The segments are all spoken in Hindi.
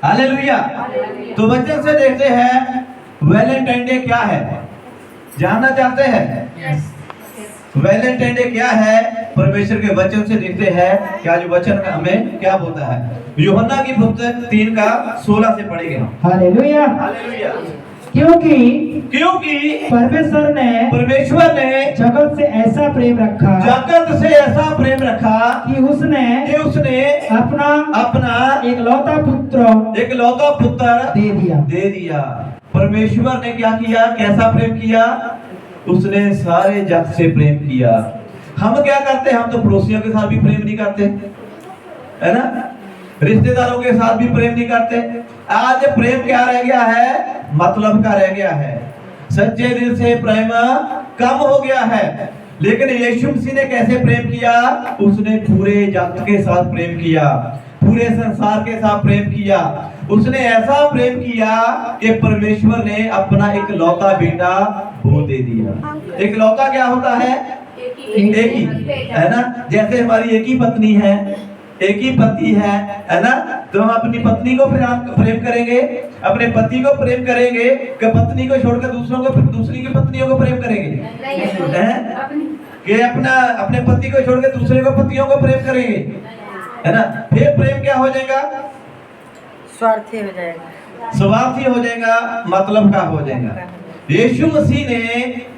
हालेलुया। तो वचन से देखते हैं वैलेंटाइन डे क्या है, जानना चाहते हैं? वैलेंटाइन डे क्या है? परमेश्वर के वचन से देखते हैं क्या जो वचन हमें क्या बोलता है। यूहन्ना की पुस्तक 3:16 से पढ़ेंगे। हालेलुया। हालेलुया। क्योंकि परमेश्वर ने जगत से ऐसा प्रेम रखा कि उसने अपना एक लौता पुत्र दे दिया। परमेश्वर ने क्या किया, कैसा प्रेम किया? उसने सारे जग से प्रेम किया। हम क्या करते हैं? हम तो पड़ोसियों के साथ भी प्रेम नहीं करते, है ना? रिश्तेदारों के साथ भी प्रेम नहीं करते। आज प्रेम क्या रह गया है? मतलब का रह गया है। सच्चे दिल से प्रेम कम हो गया है। लेकिन यीशु मसीह ने कैसे प्रेम किया? उसने पूरे जगत के साथ प्रेम किया, पूरे संसार के साथ प्रेम किया। उसने ऐसा प्रेम किया कि परमेश्वर ने अपना एक लौता बेटा वो दे दिया। एक लौता क्या होता है? एक ही, है ना? जैसे हमारी एक ही पत्नी है, एक ही पति है ना? तो हम अपनी पत्नी को फिर हम प्रेम करेंगे, अपने पति को प्रेम करेंगे कि पत्नी को छोड़कर दूसरों को, दूसरी की पत्नियों को प्रेम करेंगे? कि अपने पति को छोड़कर दूसरे को पतियों को प्रेम करेंगे, है ना? फिर प्रेम क्या हो जाएगा? स्वार्थी हो जाएगा, स्वार्थी हो जाएगा, मतलब का हो जाएगा। यीशु मसीह ने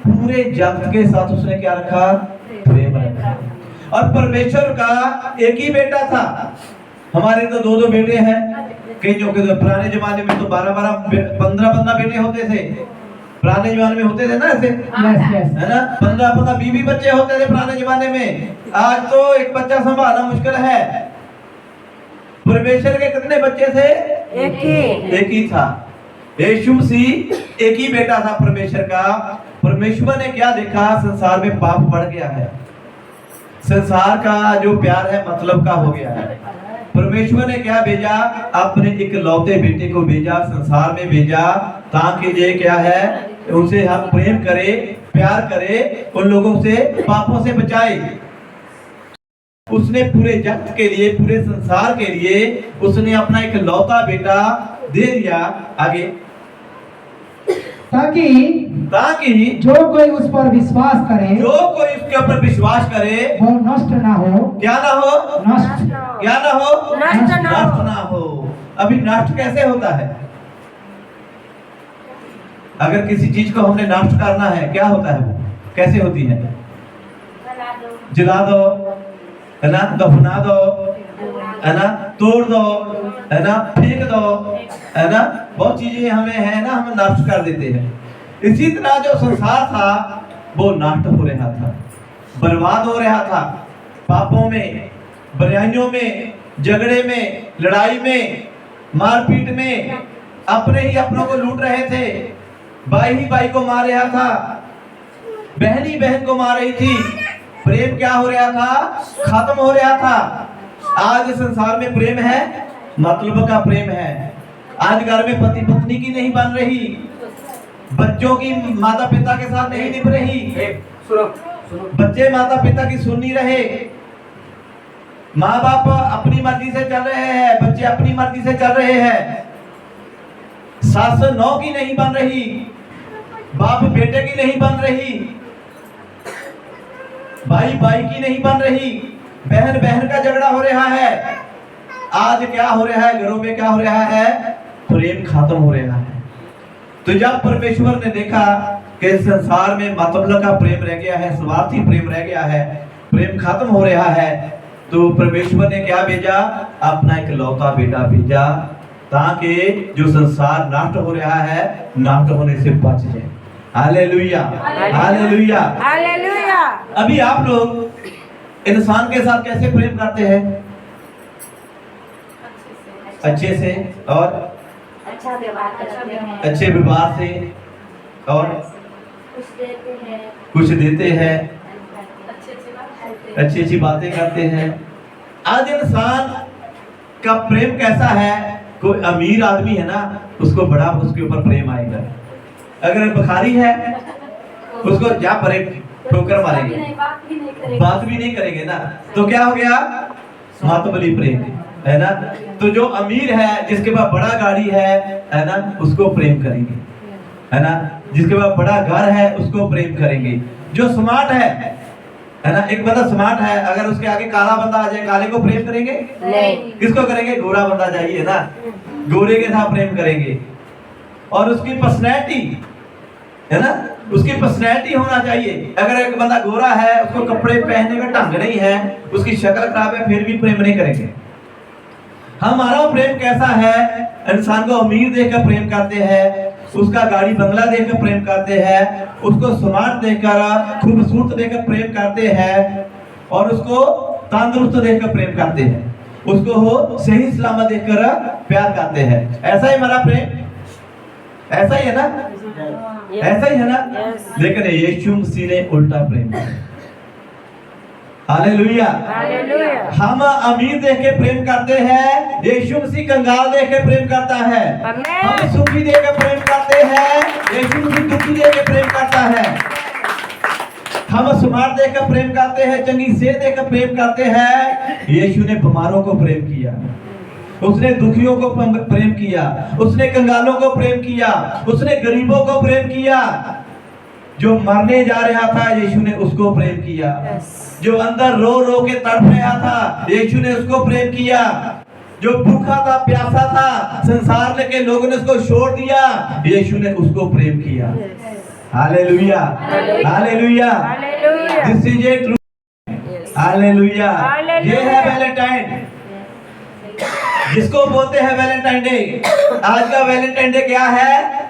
पूरे जगत के साथ उसने क्या रखा? प्रेम रखा। और परमेश्वर का एक ही बेटा था। हमारे तो दो बेटे हैं, कईयों के तो पुराने जमाने में तो 12-15 बेटे होते थे। पुराने जमाने में होते थे ना ऐसे, है ना? 15-20 बच्चे होते थे पुराने जमाने में। आज तो एक बच्चा संभालना मुश्किल है। परमेश्वर के कितने बच्चे थे? एक ही था। यीशु मसीह एक ही बेटा था परमेश्वर का। परमेश्वर ने क्या देखा? संसार में पाप बढ़ गया है, संसार का जो प्यार है मतलब का हो गया है। परमेश्वर ने क्या भेजा? अपने एक लौते बेटे को भेजा, संसार में भेजा, ताकि ये क्या है? उनसे हम प्रेम करें, प्यार करें, उन लोगों से पापों से बचाए। उसने पूरे जगत के लिए, पूरे संसार के लिए उसने अपना एक लौता बेटा दे दिया। आगे, ताकि जो कोई उस पर विश्वास करे, जो कोई उसके ऊपर विश्वास करे वो नष्ट ना हो। क्या ना हो? नष्ट क्या ना हो? नष्ट ना हो। अभी नष्ट कैसे होता है? अगर किसी चीज को हमने नष्ट करना है, क्या होता है? वो कैसे होती है? जला दो, है ना? दफना दो, है ना? तोड़ दो, है ना? फेंक दो, है ना? बहुत चीजें हमें है ना, हम नष्ट कर देते हैं। इसी तरह जो संसार था वो नष्ट हो रहा था, बर्बाद हो रहा था, पापों में, बुराइयों में, झगड़े में, लड़ाई में, मारपीट में, अपने ही अपनों को लूट रहे थे। भाई ही भाई को मार रहा था, बहन ही बहन को मार रही थी। प्रेम क्या हो रहा था? खत्म हो रहा था। आज संसार में प्रेम है, मतलब का प्रेम है। आज घर में पति पत्नी की नहीं बन रही, बच्चों की माता पिता के साथ नहीं निभ रही, बच्चे माता पिता की सुन नहीं रहे, माँ बाप अपनी मर्जी से चल रहे हैं, बच्चे अपनी मर्जी से चल रहे हैं, सास नौ की नहीं बन रही, बाप बेटे की नहीं बन रही, भाई भाई की नहीं बन रही, बहन बहन का झगड़ा हो रहा है। आज क्या हो रहा है? घरों में क्या हो रहा है? प्रेम खत्म हो रहा है। तो जब परमेश्वर ने देखा कि संसार में मतलब का प्रेम रह गया है, स्वार्थी प्रेम रह गया है, प्रेम खत्म हो रहा है, तो परमेश्वर ने क्या भेजा? अपना एक लौता बेटा भेजा, ताकि जो संसार नष्ट हो रहा है नष्ट होने से बच जाए। Hallelujah, hallelujah, hallelujah. अभी आप लोग इंसान के साथ कैसे प्रेम करते हैं? अच्छे से, और अच्छे व्यवहार से, और कुछ देते हैं, अच्छी अच्छी बातें करते हैं। आज इंसान का प्रेम कैसा है? कोई अमीर आदमी है ना, उसको बड़ा उसके ऊपर प्रेम आएगा। अगर भिखारी है उसको जा पर ठोकर मारेंगे, बात भी नहीं करेंगे ना। तो क्या हो गया? मतबली प्रेम। है ना। तो जो अमीर है, जिसके पास बड़ा गाड़ी है ना, उसको प्रेम करेंगे, है ना। जिसके पास बड़ा घर है उसको प्रेम करेंगे। जो स्मार्ट है ना, एक बंदा स्मार्ट है, अगर उसके आगे काला बंदा आ जाए, काले को प्रेम करेंगे नहीं। किसको करेंगे? गोरा बंदा चाहिए ना, गोरे के साथ प्रेम करेंगे। और उसकी पर्सनैलिटी, है ना, उसकी पर्सनैलिटी होना चाहिए। अगर एक बंदा गोरा है, उसको कपड़े पहनने का ढंग नहीं है, उसकी शक्ल खराब है, फिर भी प्रेम नहीं करेंगे। हमारा प्रेम कैसा है? इंसान को अमीर देखकर प्रेम करते हैं, उसका गाड़ी बंगला देखकर प्रेम करते हैं, उसको स्मार्ट देखकर, खूबसूरत देखकर प्रेम करते हैं, और उसको तंदुरुस्त देखकर प्रेम करते हैं, उसको हो सही सलामत देखकर प्यार करते हैं। ऐसा ही हमारा प्रेम, ऐसा ही है ना, ऐसा ही है ना। लेकिन यीशु मसीह ने उल्टा प्रेम किया। हालेलुया। हालेलुया। हम अमीर देख के प्रेम करते हैं, यीशु मसीह कंगाल देख के प्रेम करता है। आमीन। हम सुखी देख के प्रेम करते हैं, यीशु मसीह दुखी देख के प्रेम करता है। हम स्मार्ट देख कर प्रेम करते हैं, चंगी सेहत देख कर प्रेम करते हैं। यीशु ने बीमारों को प्रेम किया, उसने दुखियों को प्रेम किया, उसने कंगालों को प्रेम किया, उसने गरीबों को प्रेम किया। जो मरने जा रहा था, यीशु ने उसको प्रेम किया। जो अंदर रो रो के तड़प रहा था, यीशु ने उसको प्रेम किया। जो भूखा था, प्यासा था, संसार के लोगों ने उसको छोड़ दिया, यीशु ने उसको प्रेम किया। Hallelujah, hallelujah. This is a true. Hallelujah. ये है वैलेंटाइन, जिसको बोलते हैं वैलेंटाइन डे। आज का वैलेंटाइन डे क्या है?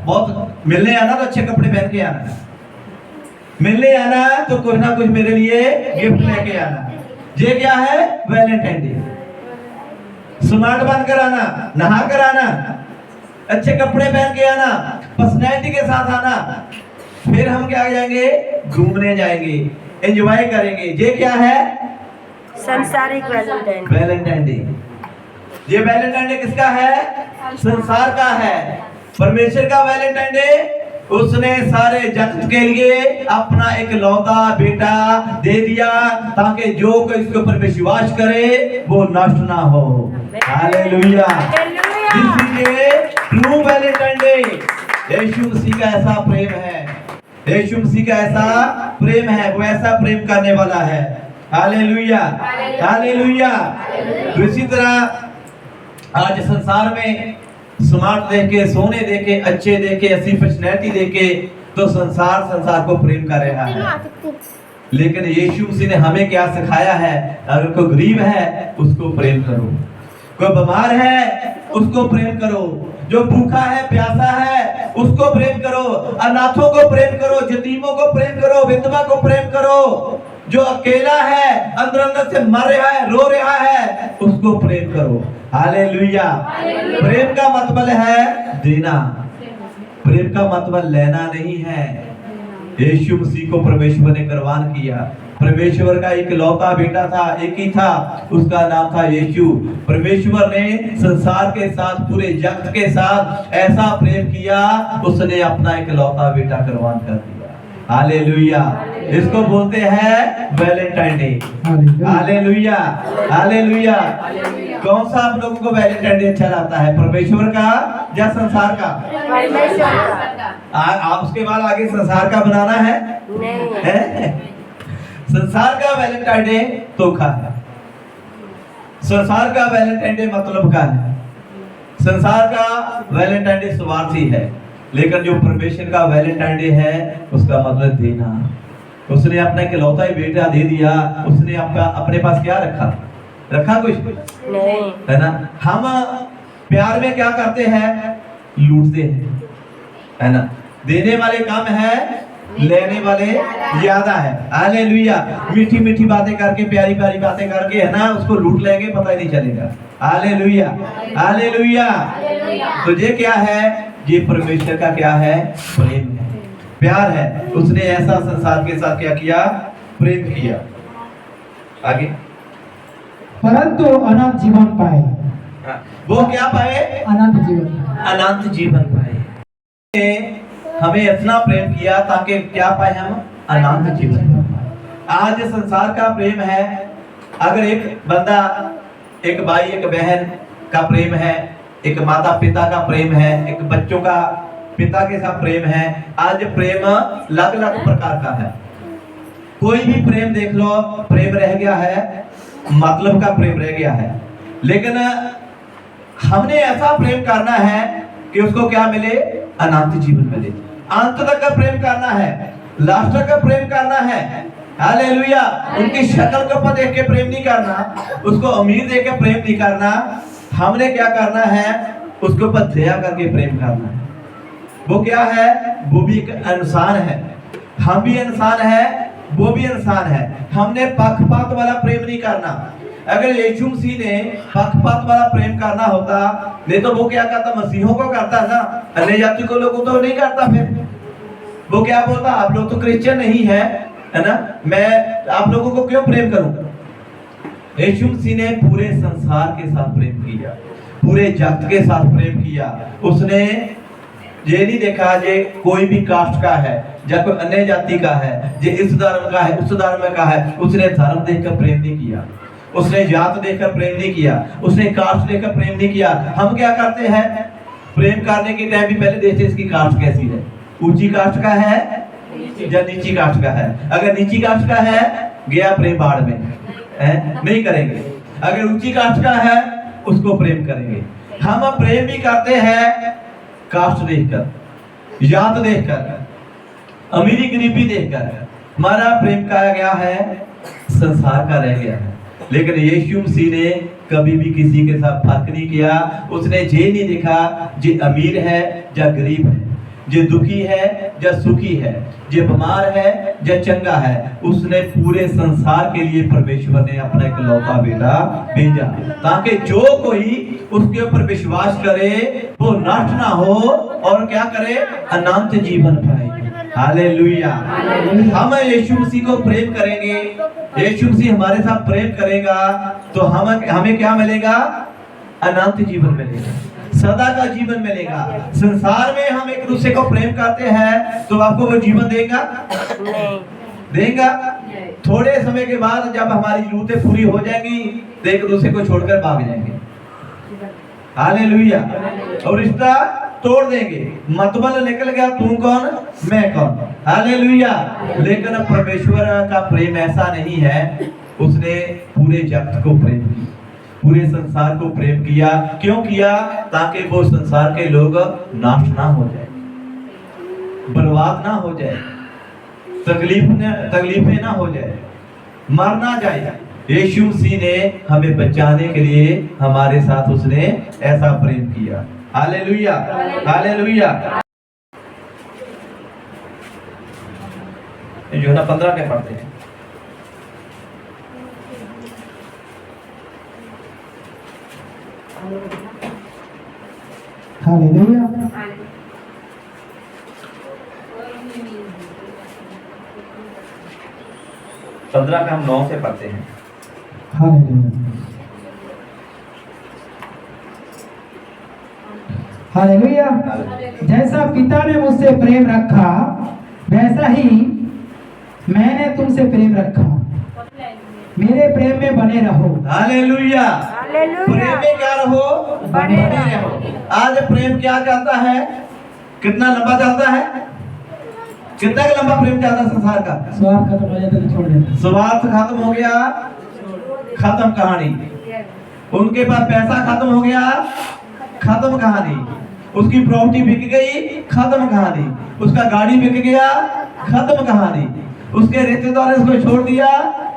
बहुत मिलने आना तो अच्छे कपड़े पहन के आना, मिलने आना तो कुछ ना कुछ मेरे लिए गिफ्ट लेके आना। ये क्या है? Valentine day. स्मार्ट बनकर आना, नहा कर आना, अच्छे कपड़े पहन के आना, पर्सनैलिटी के साथ आना। फिर हम क्या जाएंगे? घूमने जाएंगे, एंजॉय करेंगे। ये क्या है? संसारिक वैलेंटाइन। Valentine day. ये वैलेंटाइन डे किसका है? संसार का है। परमेश्वर का वैलेंटाइन डे, उसने सारे जगत के लिए अपना एक लौता बेटा दे दिया, ताकि जो कोई इसके ऊपर विश्वास करे वो नष्ट ना हो। हालेलुया। True valentine day. यीशु मसीह का ऐसा प्रेम है, यीशु मसीह का ऐसा प्रेम है, वो ऐसा प्रेम करने वाला है। Hallelujah, hallelujah. तो इसी तरह आज संसार में स्मार्ट देखे, सोने देखे, अच्छे देखे, ऐसी पर्सनैलिटी देखे, तो संसार को प्रेम कर रहा है। लेकिन यीशु मसीह ने हमें क्या सिखाया है? अगर कोई गरीब है उसको प्रेम करो, कोई बीमार है उसको प्रेम करो, जो भूखा है, प्यासा है, उसको प्रेम करो, अनाथों को प्रेम करो, यतीमों को प्रेम करो, विधवा को प्रेम करो, जो अकेला है, अंदर अंदर से मर रहा है, रो रहा है, उसको प्रेम करो। हालेलुया। प्रेम का मतलब है देना, प्रेम का मतलब लेना नहीं है। यीशु मसीह को परमेश्वर ने कुर्बान किया। परमेश्वर का एक लौता बेटा था, एक ही था, उसका नाम था यीशु। परमेश्वर ने संसार के साथ, पूरे जगत के साथ ऐसा प्रेम किया, उसने अपना एक लौता बेटा कुर्बान कर दिया। हालेलुया। इसको बोलते हैं वैलेंटाइन डे। Hallelujah, hallelujah. कौन सा आप लोगों को वैलेंटाइन डे अच्छा लगता है? परमेश्वर का या संसार का? परमेश्वर का। आप उसके बाद आगे संसार का बनाना है? नहीं है? संसार का वैलेंटाइन डे धोखा है। संसार का वैलेंटाइन डे मतलब का है। संसार का वैलेंटाइन डे स्वार्थी है, लेकिन जो परमेश्वर का वैलेंटाइन डे है उसका मतलब देना। उसने अपना इकलौता ही बेटा दे दिया। उसने अपने पास क्या रखा कुछ नहीं, है ना। हम प्यार में क्या करते हैं? लूटते हैं, है ना। देने वाले कम है, लेने वाले ज्यादा है। हालेलुया। मीठी मीठी बातें करके, प्यारी प्यारी बातें करके, है ना, उसको लूट लेंगे, पता ही नहीं चलेगा। Hallelujah, hallelujah. तो ये क्या है? ये परमेश्वर का क्या है? प्रेम है, प्यार है। उसने ऐसा संसार के साथ क्या किया? प्रेम किया। आगे, परंतु अनंत जीवन पाए। वो क्या पाए? अनंत जीवन, अनंत जीवन पाए। हमें इतना प्रेम किया ताकि क्या पाए हम? अनंत जीवन। आज संसार का प्रेम है अगर एक बंदा, एक भाई एक बहन का प्रेम है, एक माता पिता का प्रेम है, एक बच्चों का पिता के साथ प्रेम है। आज प्रेम अलग अलग प्रकार का है। कोई भी प्रेम देख लो, प्रेम रह गया है, मतलब का प्रेम रह गया है। लेकिन हमने ऐसा प्रेम करना है कि उसको क्या मिले, अनंत जीवन मिले। अंत तक का प्रेम करना है, लास्ट तक का प्रेम करना है। हालेलुया। उनकी शक्ल को ऊपर देख के प्रेम नहीं करना, उसको अमीर देख के प्रेम नहीं करना। हमने क्या करना है, उसके ऊपर दया करके प्रेम करना है। वो क्या है, वो भी एक इंसान है, हम भी इंसान है, वो भी इंसान है। हमने पक्षपात वाला प्रेम नहीं करना। अगर यीशु मसीह ने पक्षपात वाला प्रेम करना होता, नहीं तो वो क्या करता, मसीहों को करता ना, अन्य जाति को लोगों तो नहीं करता। फिर वो क्या बोलता, आप लोग तो क्रिश्चियन नहीं है ना, मैं आप लोगों को क्यों प्रेम करूंगा। यीशु मसीह ने पूरे संसार के साथ प्रेम किया, पूरे जगत के साथ प्रेम किया। उसने ये नहीं देखा जे कोई भी कास्ट का है या कोई अन्य जाति का है, जे इस धर्म का है उस धर्म का है। उसने धर्म देखकर प्रेम नहीं किया, उसने जात देखकर प्रेम नहीं किया, उसने कास्ट देखकर प्रेम नहीं किया। हम क्या करते हैं, प्रेम करने के टाइम भी पहले देखते इसकी कास्ट कैसी है, ऊंची कास्ट का है या नीची कास्ट का है। अगर नीची कास्ट का है, गया प्रेम बाढ़ में, नहीं करेंगे। अगर ऊंची कास्ट का है, उसको प्रेम करेंगे। हम प्रेम भी करते हैं कास्ट देखकर, जात देखकर, अमीरी गरीबी देखकर। हमारा प्रेम कहा गया है संसार का रह गया है। लेकिन यीशु मसीह ने कभी भी किसी के साथ फर्क नहीं किया। उसने ये नहीं देखा जे अमीर है या गरीब है, जे दुखी है या सुखी है, जे बीमार है या चंगा है। उसने पूरे संसार के लिए परमेश्वर ने अपना इकलौता बेटा भेजा, ताकि जो कोई उसके ऊपर विश्वास करे वो नष्ट ना हो और क्या करे, अनंत जीवन पाए। हालेलुया। हम यीशु मसीह को प्रेम करेंगे, यीशु मसीह हमारे साथ प्रेम करेगा, तो हमें क्या मिलेगा, अनंत जीवन मिलेगा, सदा का जीवन मिलेगा। संसार में हम एक दूसरे को प्रेम करते हैं तो आपको वो जीवन देगा, नहीं देगा। थोड़े समय के बाद जब हमारी जरूरतें पूरी हो जाएंगी तो एक दूसरे को छोड़कर भाग जाएंगे। हालेलुया। और रिश्ता तोड़ देंगे, मतबल निकल गया, तू कौन मैं कौन। हालेलुया। लेकिन परमेश्वर का प्रेम ऐसा नहीं है, उसने पूरे जगत को प्रेम किया, पूरे संसार को प्रेम किया। क्यों किया, ताकि वो संसार के लोग नाश ना हो जाए, बर्बाद ना हो जाए, तकलीफें ना हो जाए, मर ना जाए। यीशु मसीह ने हमें बचाने के लिए हमारे साथ उसने ऐसा प्रेम किया। Hallelujah, hallelujah. जो है ना 15 में पढ़ते हैं। हालेलुया। पंद्रह का हम 9 से पढ़ते हैं। हालेलुया। हालेलुया। जैसा पिता ने मुझसे प्रेम रखा, वैसा ही मैंने तुमसे प्रेम रखा, मेरे प्रेम में बने रहो। हालेलुया। हालेलुया। प्रेम में क्या रहो, बने रहो। आज प्रेम क्या चलता है, कितना लंबा चलता है, कितना लंबा प्रेम चलता है संसार का। स्वार्थ खत्म हो जाता तो छोड़ देता। स्वार्थ खत्म हो गया, खत्म कहानी। उनके पास पैसा खत्म हो गया, खत्म कहानी। उसकी प्रॉपर्टी बिक गई, खत्म कहानी। उसका गाड़ी बिक गया, खत्म कहानी। उसके रिश्तेदार ने उसको छोड़ दिया,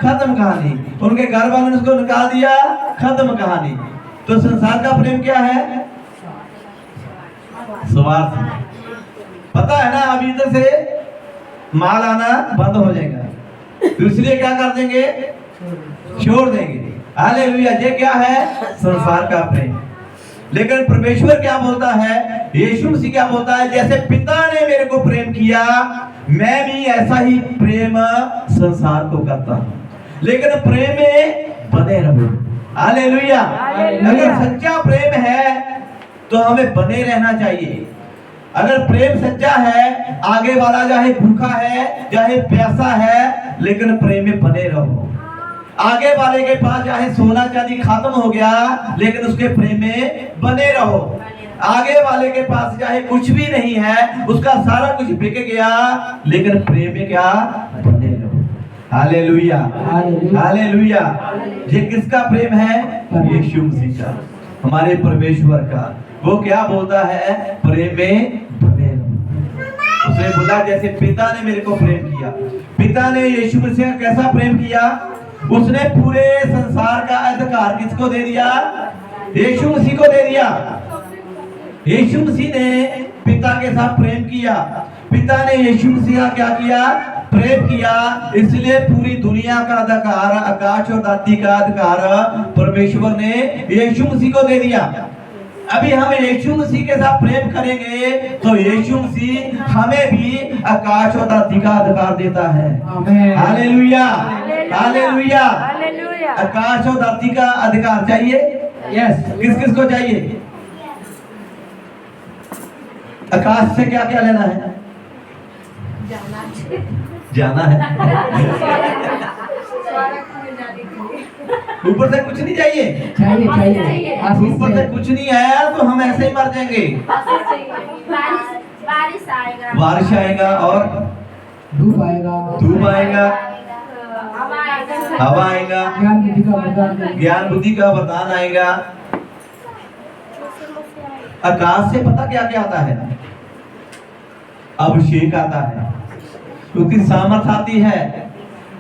खत्म कहानी। उनके घर वालों ने उसको निकाल दिया, खत्म कहानी। तो संसार का प्रेम क्या है, स्वार्थ। पता है ना, अभी इधर से माल आना बंद हो जाएगा, तो इसलिए क्या कर देंगे, छोड़ देंगे। हालेलुया। ये क्या है, संसार का प्रेम। लेकिन परमेश्वर क्या बोलता है, यीशु मसीह क्या बोलता है, जैसे पिता ने मेरे को प्रेम किया, मैं भी ऐसा ही प्रेम संसार को करता हूं। लेकिन प्रेम में बने रहो। हालेलुया। अगर सच्चा प्रेम है तो हमें बने रहना चाहिए। अगर प्रेम सच्चा है, आगे वाला चाहे भूखा है चाहे प्यासा है, लेकिन प्रेम में बने रहो। आगे वाले के पास चाहे सोना चांदी खत्म हो गया, लेकिन उसके प्रेम में बने रहो। आगे वाले के पास चाहे कुछ भी नहीं है, उसका सारा कुछ बिक गया, लेकिन प्रेम में क्या, बने रहो। Hallelujah, hallelujah. ये किसका प्रेम है? यीशु मसीह का, हमारे परमेश्वर का। वो क्या बोलता है? प्रेम में बने रहो। उसने बोला जैसे पिता ने मेरे को प्रेम किया। पिता ने यीशु मसीह का कैसा प्रेम किया? उसने पूरे संसार का अधिकार किसको दे दिया? यीशु मसीह को दे दिया। यीशु मसीह ने पिता के साथ प्रेम किया। पिता ने यीशु मसीह का क्या किया? प्रेम किया। इसलिए पूरी दुनिया का अधिकार, आकाश और धरती का अधिकार परमेश्वर ने यीशु मसीह को दे दिया। अभी हम यीशु मसीह के साथ प्रेम करेंगे तो यीशु मसीह हमें भी आकाश और धरती का अधिकार देता है। Hallelujah, hallelujah. आकाश और धरती का अधिकार चाहिए? यस। किस किस को चाहिए? आकाश से क्या क्या लेना है? जाना है। ऊपर से कुछ नहीं चाहिए? चाहिए, चाहिए। ऊपर से कुछ नहीं है तो हम ऐसे ही मर जाएंगे। बारिश आएगा और धूप आएगा, धूप आएगा, हवा आएगा, ज्ञान बुद्धि का वरदान आएगा। आकाश से पता क्या क्या आता है? अभिषेक आता है, उसकी सामर्थ आती है,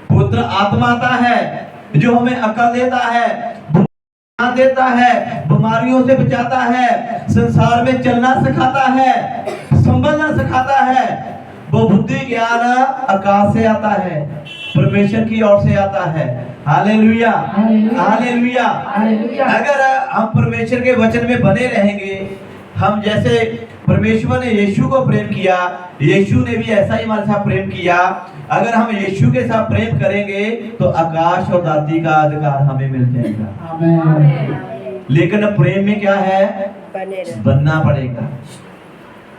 पुत्र आत्मा आता है जो हमें अकल देता है, देता है, बीमारियों से बचाता है, संसार में चलना सिखाता है, संभलना सिखाता है। वो बुद्धि ज्ञान आकाश से आता है, परमेश्वर की ओर से आता है। Hallelujah, hallelujah. अगर हम परमेश्वर के वचन में बने रहेंगे, हम जैसे परमेश्वर ने यीशु को प्रेम किया, यीशु ने भी ऐसा ही हमारे साथ प्रेम किया। अगर हम यीशु के साथ प्रेम करेंगे तो आकाश और धरती का अधिकार हमें मिल जाएगा। लेकिन प्रेम में क्या है? बनना पड़ेगा,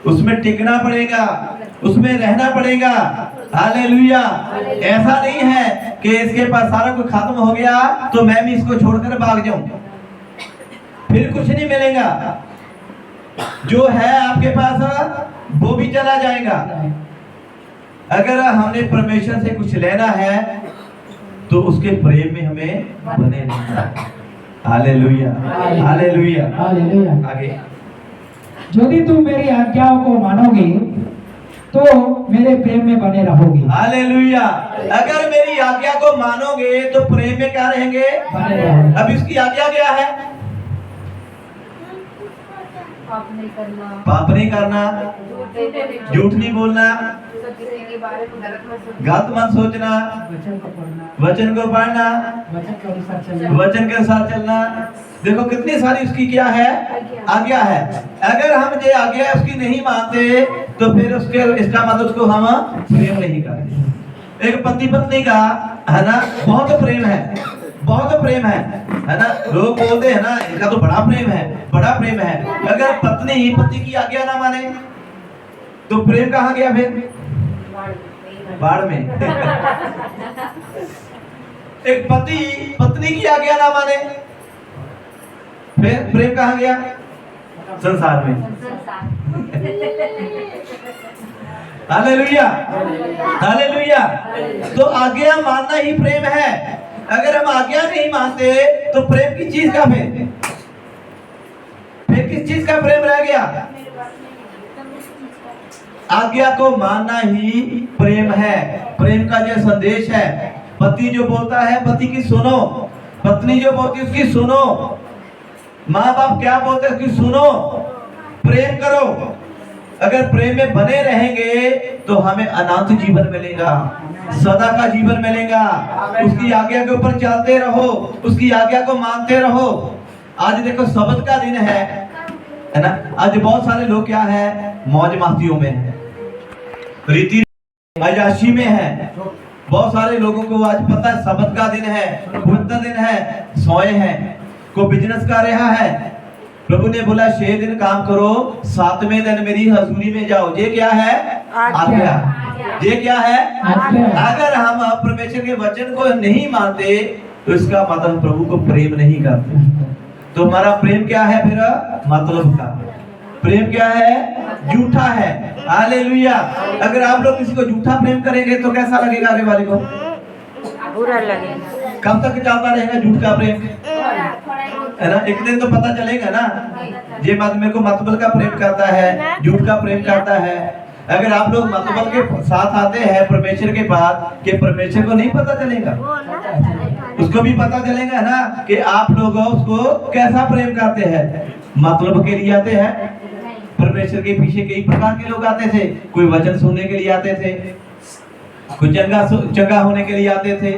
उसमें टिकना पड़ेगा, उसमें रहना पड़ेगा। हालेलुया। ऐसा नहीं है कि इसके पास सारा कुछ खत्म हो गया तो मैं भी इसको छोड़कर भाग जाऊं, फिर कुछ नहीं मिलेगा। जो है आपके पास वो भी चला जाएगा। अगर हमने परमेश्वर से कुछ लेना है तो उसके प्रेम में हमें बने रहना है। Hallelujah, hallelujah, hallelujah. आगे, यदि तुम मेरी आज्ञाओं को मानोगे तो मेरे प्रेम में बने रहोगे। हालेलुया। अगर मेरी आज्ञा को मानोगे तो प्रेम में क्या रहेंगे? बने रहोगे। अब इसकी आज्ञा क्या है? पाप नहीं करना, झूठ नहीं बोलना, गलत मत सोचना, वचन को पढ़ना, वचन के अनुसार चलना। देखो कितनी सारी उसकी क्या है? आज्ञा है। अगर हम ये आज्ञा उसकी नहीं मानते तो फिर उसके इसका मतलब उसको हम प्रेम नहीं करते। एक पति पत्नी का है ना बहुत प्रेम है, बहुत प्रेम है ना। लोग बोलते हैं ना इनका तो बड़ा प्रेम है, बड़ा प्रेम है। अगर पत्नी पति की आज्ञा ना माने तो प्रेम कहाँ गया? फिर बाढ़ में। एक पति पत्नी की आज्ञा ना माने फिर प्रेम कहाँ गया? संसार में। Hallelujah, hallelujah. तो आज्ञा मानना ही प्रेम है। अगर हम आज्ञा नहीं मानते तो प्रेम किस चीज का? फिर किस चीज का प्रेम रह गया? आज्ञा को मानना ही प्रेम है। प्रेम का जो संदेश है, पति जो बोलता है पति की सुनो, पत्नी जो बोलती है उसकी सुनो, माँ बाप क्या बोलते हैं उसकी सुनो, प्रेम करो। अगर प्रेम में बने रहेंगे तो हमें अनंत जीवन मिलेगा, सदा का जीवन मिलेगा। उसकी आज्ञा के ऊपर चलते रहो, उसकी आज्ञा को मानते रहो। आज देखो सबत का दिन है ना। आज बहुत सारे लोग क्या है? मौज मस्तियों में है, रीति अयाशी में है। बहुत सारे लोगों को आज पता है सबत का दिन है, पवित्र दिन है, सोए हैं, को बिजनेस कर रहा है। प्रभु ने बोला 6 दिन काम करो, 7वें दिन मेरी हजूरी में जाओ। ये क्या है? आज्ञा। ये क्या है? अगर हम परमेश्वर के वचन को नहीं मानते तो इसका मतलब हम प्रभु को प्रेम नहीं करते। तो हमारा प्रेम क्या है फिर? मतलब का प्रेम क्या है? झूठा है। हालेलुया। अगर आप लोग किसी को झूठा प्रेम करेंगे तो कैसा लगेगा आगे वाले को? बुरा लगेगा। कब तक चलता रहेगा झूठ का प्रेम? है ना, एक दिन तो पता चलेगा ना, ये बात मेरे को मतबल का प्रेम करता है, झूठ का प्रेम करता है। अगर आप लोग मतबल के साथ आते हैं परमेश्वर के बाद, कि परमेश्वर को नहीं पता चलेगा, उसको भी पता चलेगा ना कि आप लोग उसको कैसा प्रेम करते हैं। मतलब के लिए आते हैं, परमेश्वर के पीछे कई प्रकार के लोग आते थे। कोई वचन सुनने के लिए आते थे, कोई चंगा होने के लिए आते थे,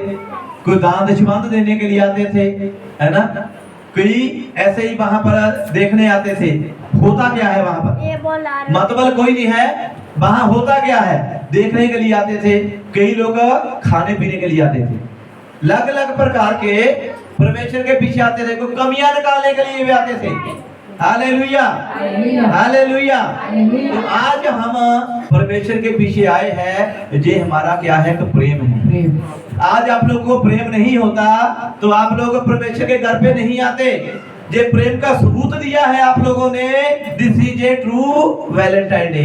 कोई दान दशमंत देने के लिए आते थे, है ना, कोई ऐसे ही वहां पर देखने आते थे। होता क्या है वहां पर? मतलब कोई नहीं है, वहां होता क्या है देखने के लिए आते थे। कई लोग खाने पीने के लिए आते थे, अलग अलग प्रकार के परमेश्वर के पीछे आते थे। कोई कमियां निकालने के लिए भी आते थे। Hallelujah, hallelujah. तो आज हम परमेश्वर के पीछे आए हैं, ये हमारा क्या है? तो प्रेम है। आज आप लोगों को प्रेम नहीं होता तो आप लोग परमेश्वर के घर पे नहीं आते। ये प्रेम का सबूत दिया है आप लोगों ने। This is a true valentine day.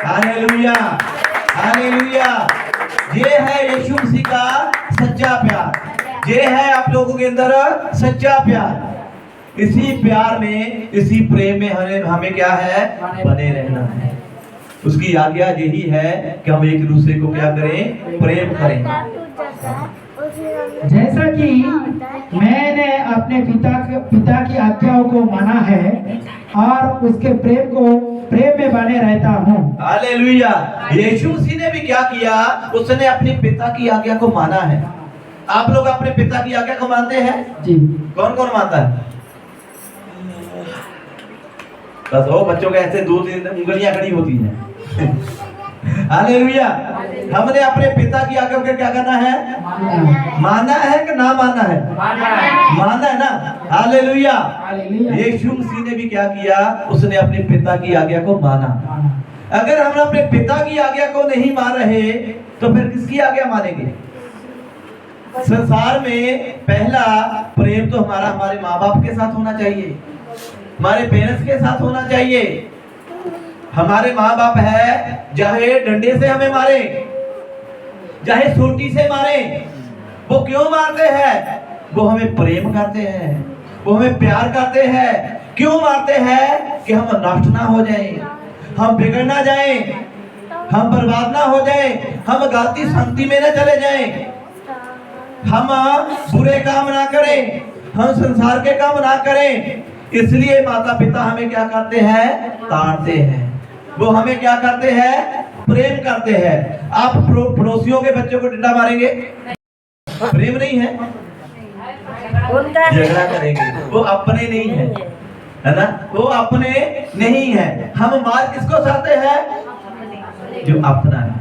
Hallelujah, hallelujah. ये है यीशु मसीह का सच्चा प्यार। ये है आप लोगों के अंदर सच्चा प्यार। इसी प्यार में, इसी प्रेम में हमें क्या है? बने रहना है। उसकी आज्ञा यही है कि हम एक दूसरे को क्या करें? प्रेम करें। जैसा कि मैंने अपने पिता की आज्ञाओं को माना है और उसके प्रेम में बने रहता हूँ। हालेलुया। यीशु मसीह ने भी क्या किया? उसने अपने पिता की आज्ञा को माना है। आप लोग अपने पिता की आज्ञा को मानते हैं जी? कौन कौन मानता है? बस वो बच्चों के ऐसे दो तीन उंगलियां खड़ी होती हैं। हालेलुया। हमने अपने पिता की आज्ञा को क्या करना है? मानना है कि ना मानना है? मानना है ना। हालेलुया। यीशु मसीह ने भी क्या किया? उसने अपने पिता की आज्ञा को माना। अगर हम अपने पिता की आज्ञा को नहीं मान रहे तो फिर किसकी आज्ञा मानेंगे? संसार में पहला प्रेम तो हमारे माँ बाप के साथ होना चाहिए, हमारे पेरेंट्स के साथ होना चाहिए। हमारे माँ बाप है, चाहे डंडे से हमें मारे, चाहे सोटी से मारे, वो क्यों मारते हैं? वो हमें प्रेम करते हैं, वो हमें प्यार करते हैं। क्यों मारते हैं? कि हम नष्ट ना हो जाएं, हम बिगड़ ना जाएं, हम बर्बाद ना हो जाएं, हम गलती संगति में ना चले जाएं, हम बुरे काम ना करें, हम संसार के काम ना करें। इसलिए माता पिता हमें क्या करते हैं? ताड़ते हैं। वो हमें क्या करते हैं? प्रेम करते हैं। आप पड़ोसियों के बच्चों को डंडा मारेंगे? प्रेम नहीं है, झगड़ा करेंगे। वो अपने नहीं है ना, वो अपने नहीं है। हम मार किसको चाहते हैं? जो अपना है।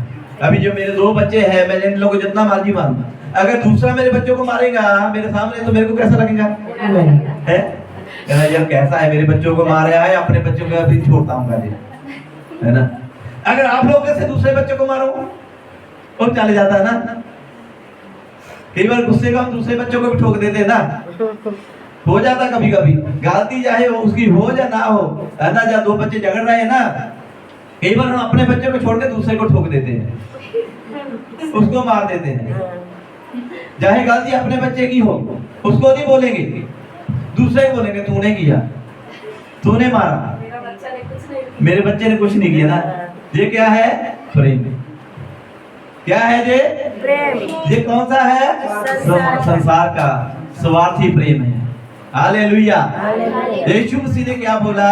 अभी जो मेरे दो बच्चे हैं, मैं इन लोगों को जितना मर्जी मारूंगा, अगर दूसरा मेरे बच्चों को मारेगा मेरे सामने तो मेरे को कैसा लगेगा? है यार, कैसा है, मेरे बच्चों को मार रहा है, अपने बच्चों को अभी छोड़ता हूँ, है ना। अगर आप लोग कैसे दूसरे बच्चों को मारो और चले जाता है ना। कई बार गुस्से का हम दूसरे बच्चों को भी ठोक देते हैं ना, हो जाता कभी कभी। गलती चाहे उसकी हो या ना हो, है ना। जब दो बच्चे झगड़ रहे हैं ना, कई बार हम अपने बच्चे को छोड़ के दूसरे को ठोक देते हैं, उसको मार देते हैं। चाहे गलती अपने बच्चे की हो, उसको नहीं बोलेंगे, दूसरे को बोलेंगे तूने किया, तूने मारा, मेरे बच्चे ने कुछ नहीं किया ना। ये क्या है? प्रेम। क्या है ये? प्रेम। ये कौन सा है? संसार का स्वार्थी प्रेम है। हालेलुया। यीशु मसीह ने क्या बोला?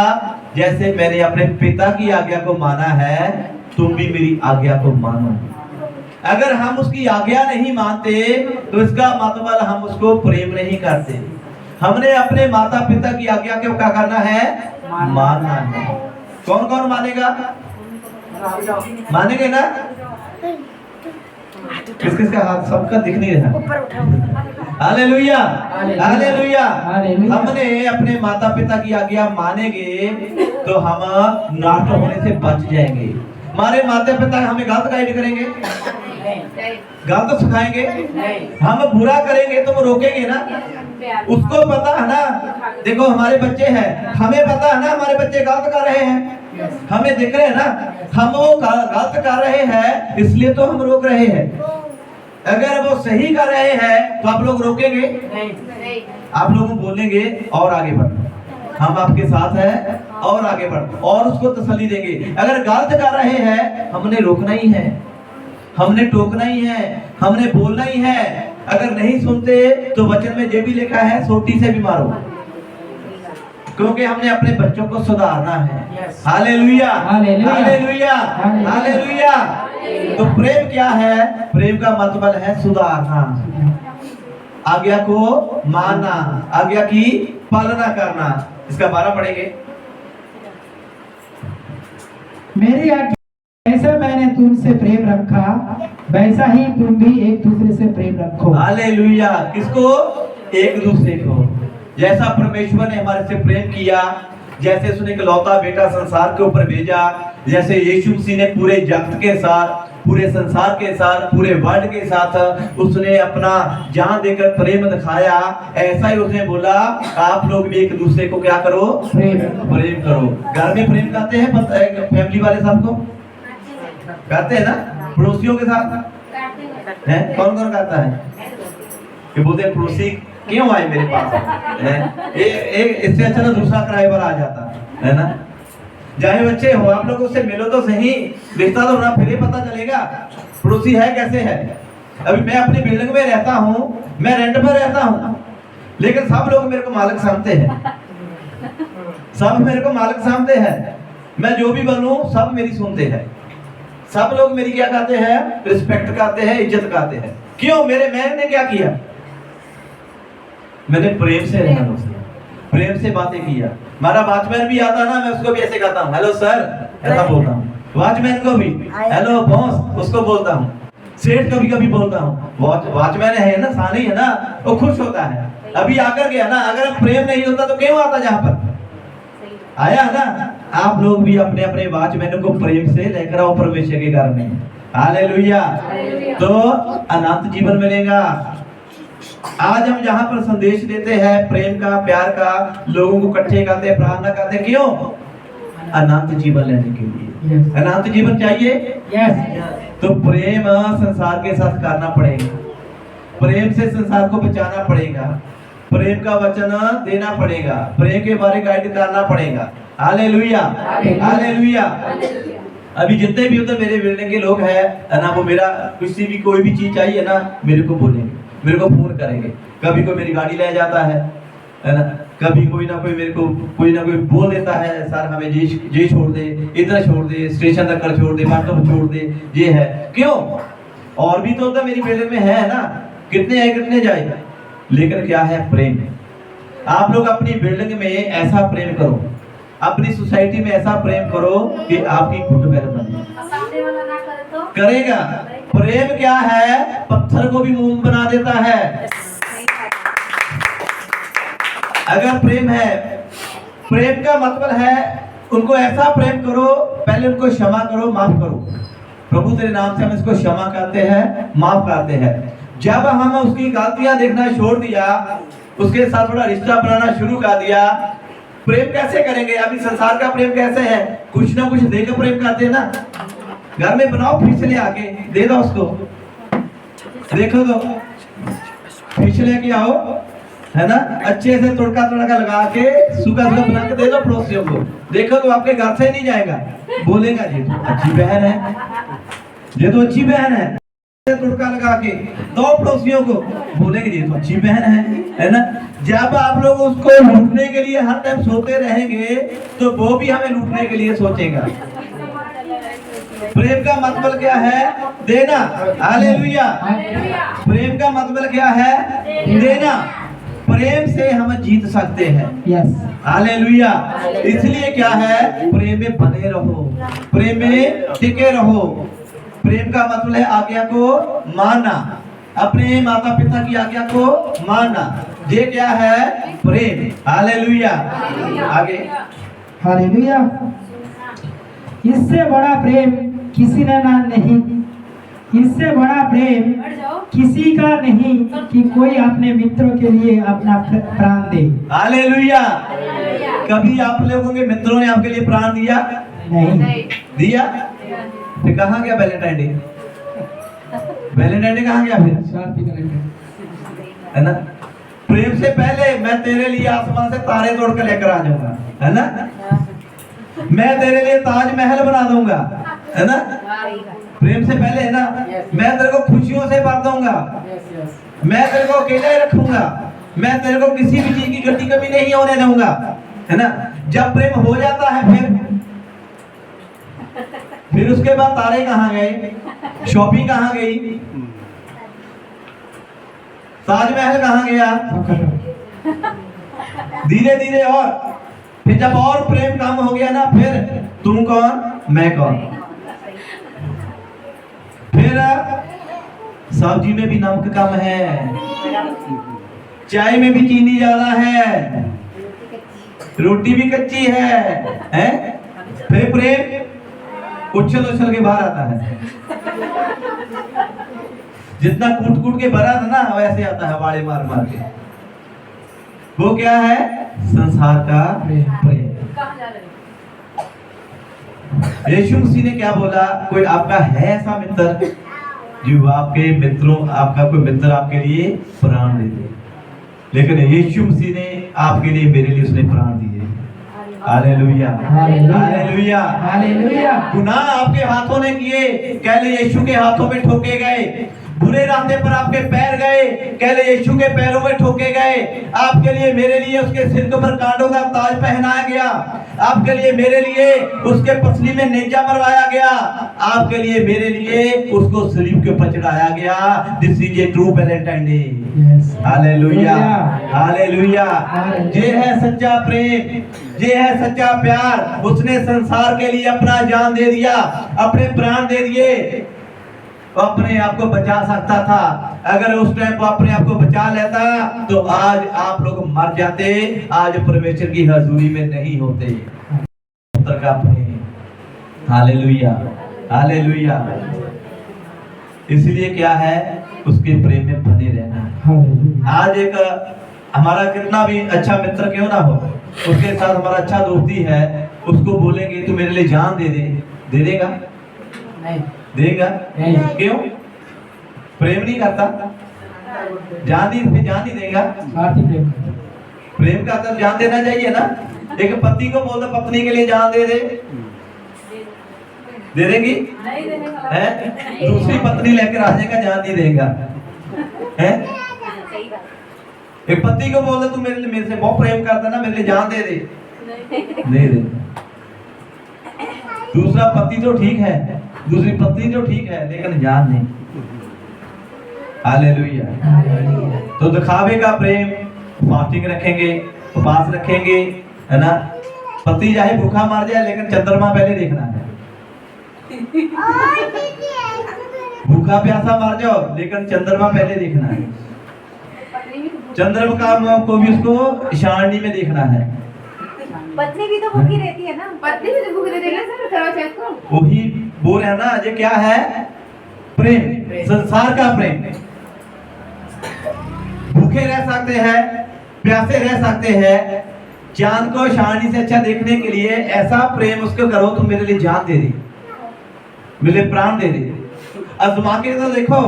जैसे मैंने अपने पिता की आज्ञा को माना है, तुम भी मेरी आज्ञा को मानो। अगर हम उसकी आज्ञा नहीं मानते तो इसका मतलब हम उसको प्रेम नहीं करते। हमने अपने माता पिता की आज्ञा को क्या करना है? मानना है। कौन कौन मानेगा? मानेंगे ना? किस किस का हाथ? सबका दिख नहीं रहा। Hallelujah, hallelujah. हमने अपने माता पिता की आज्ञा मानेंगे तो हम नष्ट होने से बच जाएंगे। हमारे माता पिता हमें गलत गाइड करेंगे, गलत सिखाएंगे, हम बुरा करेंगे तो वो रोकेंगे ना। उसको पता है ना, देखो हमारे बच्चे हैं, हमें पता है ना हमारे बच्चे गलत कर रहे हैं, हमें दिख रहे हैं ना हम वो गलत कर रहे हैं, इसलिए तो हम रोक रहे हैं। अगर वो सही कर रहे हैं तो आप लोग रोकेंगे? आप लोग बोलेंगे और आगे बढ़, हम आपके साथ हैं और आगे बढ़, और उसको तसल्ली देंगे। अगर गलत कर रहे हैं हमने रोकना ही है, हमने टोकना ही है, हमने बोलना ही है। अगर नहीं सुनते तो वचन में ये भी लिखा है, सोटी से भी मारो, क्योंकि हमने अपने बच्चों को सुधारना है। Hallelujah, hallelujah, hallelujah. तो प्रेम क्या है? प्रेम का मतलब है सुधारना, आज्ञा को मानना, आज्ञा की पालना करना। इसका 12 पढ़ेंगे। मेरी आज्ञा जैसा मैंने तुमसे प्रेम रखा वैसा ही तुम भी एक दूसरे से प्रेम रखो। हालेलुया। किसको? एक दूसरे को। जैसा परमेश्वर ने हमारे से प्रेम किया, जैसे उसने इकलौता बेटा संसार के ऊपर भेजा, जैसे यीशु मसीह ने पूरे जगत के साथ, पूरे संसार के साथ, पूरे वर्ल्ड के साथ उसने अपना जान देकर प्रेम दिखाया, ऐसा ही उसने बोला आप लोग भी एक दूसरे को क्या करो? प्रेम करो। घर में प्रेम करते हैं फैमिली वाले सबको करते हैं ना, पड़ोसियों के साथ है? कौन कौन करता है? कि बोलते हैं पड़ोसी क्यों आए मेरे पास है? इससे अच्छा ना दूसरा किराए पर आ जाता है ना। चाहे बच्चे हो, आप लोग उससे मिलो तो सही, रिश्ता तो होना, फिर ही पता चलेगा पड़ोसी है कैसे है। अभी मैं अपनी बिल्डिंग में रहता हूँ, मैं रेंट पर रहता हूँ, लेकिन सब लोग मेरे को मालिक समझते हैं, सब मेरे को मालिक समझते हैं। मैं जो भी बनूं सब मेरी सुनते हैं, सब लोग मेरी क्या कहते हैं? रिस्पेक्ट करते हैं, इज्जत करते हैं। क्यों? मैंने क्या किया? मैंने प्रेम से रहना दोस्तों, प्रेम से बातें किया। हमारा वॉचमैन भी आता ना, मैं उसको भी ऐसे कहता हूँ हेलो सर, ऐसा बोलता हूँ। वॉचमैन को भी हेलो बॉस, उसको बोलता हूँ। सेठ कभी कभी बोलता हूँ। वॉचमैन है ना, सानी है ना, वो खुश होता है। अभी आकर गया ना, अगर प्रेम नहीं होता तो क्यों आता? जहाँ पर आया ना। आप लोग भी अपने अपने वॉचमैन को प्रेम से लेकर आओ परमेश्वर के घर में। हालेलुया। तो अनंत जीवन मिलेगा। आज हम जहाँ पर संदेश देते हैं प्रेम का, प्यार का, लोगों को इकट्ठे करते हैं, प्रार्थना करते हैं, क्यों? अनंत जीवन लेने के लिए। अनंत जीवन चाहिए। तो प्रेम संसार के साथ करना पड़ेगा, प्रेम से संसार को बचाना पड़ेगा, प्रेम का वचन देना पड़ेगा, प्रेम के बारे गाइड करना पड़ेगा। Hallelujah, hallelujah. अभी जितने भी होते मेरे बिल्डिंग के लोग हैं ना, वो मेरा किसी भी कोई भी चीज चाहिए ना, मेरे को बोलेंगे, मेरे को फोन करेंगे। कभी कोई मेरी गाड़ी ले जाता है ना, कभी कोई ना कोई मेरे को कोई ना कोई बोल देता है सर हमें ये छोड़ दे, इधर छोड़ दे, स्टेशन तक कर छोड़ दे, बाटो छोड़ दे, ये है। क्यों? और भी तो होता मेरी बिल्डिंग में है ना, कितने आए कितने जाए, लेकिन क्या है? प्रेम। आप लोग अपनी बिल्डिंग में ऐसा प्रेम करो, अपनी सोसाइटी में ऐसा प्रेम करो कि आपकी गुडविल बने। करेगा। प्रेम क्या है? पत्थर को भी मोम बना देता है। अगर प्रेम है, प्रेम का मतलब है उनको ऐसा प्रेम करो, पहले उनको क्षमा करो, माफ करो। प्रभु तेरे नाम से हम इसको क्षमा करते हैं, माफ करते हैं। जब हम उसकी गलतियां देखना छोड़ दिया, उसके साथ थोड़ा रिश्ता बनाना शुरू कर दिया, प्रेम कैसे करेंगे? अभी संसार का प्रेम कैसे है? कुछ ना कुछ देकर प्रेम करते हैं ना। घर में बनाओ फिश ले आके दे दो उसको, देखो तो फिश लेके आओ, है ना, अच्छे से तड़का लगा के सूखा बना के दे दो पड़ोसियों को, देखो तो आपके घर से नहीं जाएगा, बोलेगा ये तो अच्छी बहन है, ये तो अच्छी बहन है। तड़का लगा के दो पड़ोसियों को, बोलेंगे ये तो अच्छी बहन है ना। जब आप लोग उसको लूटने के लिए हर टाइम सोते रहेंगे तो वो भी हमें लूटने के लिए सोचेगा। प्रेम का मतलब क्या है? देना। हालेलुया। प्रेम का मतलब क्या है? देना। प्रेम से हम जीत सकते हैं। हालेलुया। इसलिए क्या है? प्रेम में बने रहो, प्रेम में टिके रहो। प्रेम का मतलब है आज्ञा को मानना, अपने माता पिता की आज्ञा को मानना। ये क्या है? प्रेम। हालेलुया। आगे। हालेलुया। इससे बड़ा प्रेम किसी ने ना नहीं, इससे बड़ा प्रेम किसी का नहीं कि कोई अपने मित्रों के लिए अपना प्राण दे। हालेलुया। कभी आप लोगों के मित्रों ने आपके लिए प्राण दिया? नहीं। दिया? फिर कहाँ गया वैलेंटाइन डे? वैलेंटाइन डे कहाँ गया फिर? स्वार्थी करेंगे। है ना? प्रेम से पहले मैं तेरे लिए आसमान से तारे तोड़ कर लेकर आ जाऊंगा, है ना? मैं तेरे लिए ताजमहल बना दूंगा, है ना? प्रेम से पहले, है ना? मैं तेरे को खुशियों से भर दूंगा, मैं तेरे को अकेला ही रखूंगा, मैं तेरे को किसी भी चीज की गति कमी नहीं होने दूंगा, है ना? जब प्रेम हो जाता है फिर उसके बाद तारे कहाँ गए, शॉपिंग कहाँ गई, ताजमहल कहाँ गया? धीरे धीरे और फिर जब और प्रेम कम हो गया ना, फिर तुम कौन मैं कौन। फिर सब्जी में भी नमक कम है, चाय में भी चीनी ज्यादा है, रोटी भी कच्ची है? फिर प्रेम उछल उछल के बाहर आता है। जितना कूट कूट के भरा था ना, वैसे आता है वाड़े मार मार के। वो क्या है? संसार का प्रेम। यीशु मसीह ने क्या बोला? कोई आपका है ऐसा मित्र जो आपके मित्रों, आपका कोई मित्र आपके लिए प्राण दे दे? लेकिन यीशु मसीह ने आपके लिए, मेरे लिए उसने प्राण दिए। Hallelujah, hallelujah, hallelujah. गुनाह आपके हाथों ने किए, कह ले यीशु के हाथों में ठोके गए। बुरे रास्ते पर आपके पैर गए, कह ले यीशु के पैरों में ठोके गए। आपके लिए, मेरे लिए उसके सिर के ऊपर कांटों का ताज पहनाया गया। आपके लिए, मेरे लिए उसके पसली में नेजा मरवाया गया। आपके लिए, मेरे लिए उसको सलीब के ऊपर चढ़ाया गया। This is a true valentine day. Hallelujah, hallelujah. ये है सच्चा प्रेम, ये है सच्चा प्यार। उसने संसार के लिए अपना जान दे दिया, अपने प्राण दे दिए। वो अपने आप को बचा सकता था। अगर उस टाइम वो अपने आप को बचा लेता तो आज आप लोग मर जाते, आज परमेश्वर की हजूरी में नहीं होते। पुत्र का प्रेम। Hallelujah, hallelujah. इसलिए क्या है? उसके प्रेम में बने रहना। आज एक हमारा कितना भी अच्छा मित्र क्यों ना हो, उसके साथ हमारा अच्छा दोस्ती है, उसको बोलेंगे तू मेरे लिए जान दे दे, दे देगा? नहीं देगा? नहीं। क्यों? प्रेम नहीं करता, जान नहीं देगा। स्वार्थी प्रेम। प्रेम का तो जान देना चाहिए ना। एक पति को बोल दो पत्नी के लिए जान दे दे देंगी? है? दूसरी पत्नी लेकर आ जाएगा, जान नहीं देगा। है? एक पति को बोल दो तू मेरे से बहुत प्रेम करता ना, मेरे लिए जान दे दे, नहीं दे। दूसरा पति तो ठीक है, दूसरी पत्नी तो ठीक है, लेकिन जान नहीं। हालेलुया। तो दिखावे का प्रेम, फास्टिंग रखेंगे, उपवास रखेंगे, है ना? पति चाहे भूखा मार जाए, लेकिन चंद्रमा पहले देखना है। भूखा प्यासा मार जाओ, लेकिन चंद्रमा पहले देखना है। चंद्रमा को भी उसको शारणी में देखना है। पत्नी भी तो भूखी रहती है ना। पत्नी भी तो भूखी रहती है सर, करवा चौथ को। वही बोल रहे हैं ना, ये क्या है? प्रेम, संसार का प्रेम। भूखे रह सकते हैं, प्यासे रह सकते हैं, चांद को शानी से अच्छा देखने के लिए ऐसा प्रेम उसको करो तुम मेरे लिए जान दे दे, मेरे लिए प्राण दे दे। आजमा के तो देखो,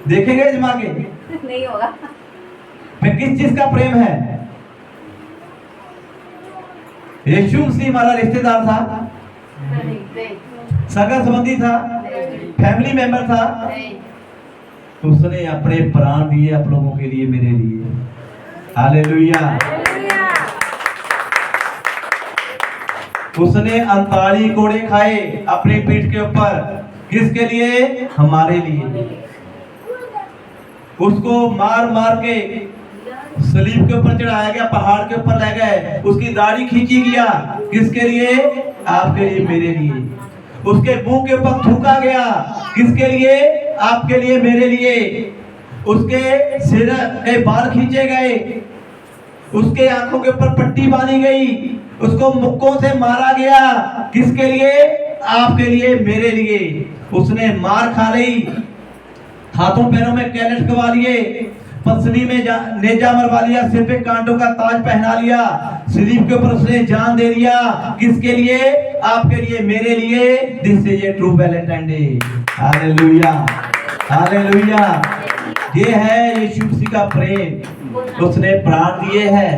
देखेंगे आजमा के नहीं होगा। फिर किस चीज का प्रेम है? यीशु मसीह हमारा रिश्तेदार था, सगा संबंधी था, फैमिली मेंबर था, उसने अपने प्राण दिए आप लोगों के लिए, मेरे लिए। हालेलुया। उसने अंताड़ी कोड़े खाए अपनी पीठ के ऊपर, किसके लिए? हमारे लिए। उसको मार मार के सलीब के ऊपर चढ़ाया गया, पहाड़ के ऊपर ले गए, उसकी दाढ़ी खींची गया, किसके लिए? आपके लिए, मेरे लिए। उसके मुंह के ऊपर थूका गया, किसके लिए? आपके लिए, मेरे लिए। उसके सिर के बाल खींचे गए, उसके आंखों के ऊपर पट्टी बांधी गई, उसको मुक्कों से मारा गया, किसके लिए? आपके लिए मेरे लिए उसने मार खा ली, हाथों पैरों में कैलेट गवा लिए, पसली में नेजा मरवा लिया, सिर पे कांटों का ताज पहना लिया, सलीब के ऊपर उसने जान दे दिया। किसके लिए? आपके लिए, मेरे लिए। This is a true valentine day. Hallelujah, hallelujah. ये है यीशु मसीह का प्रेम, उसने प्राण दिए हैं।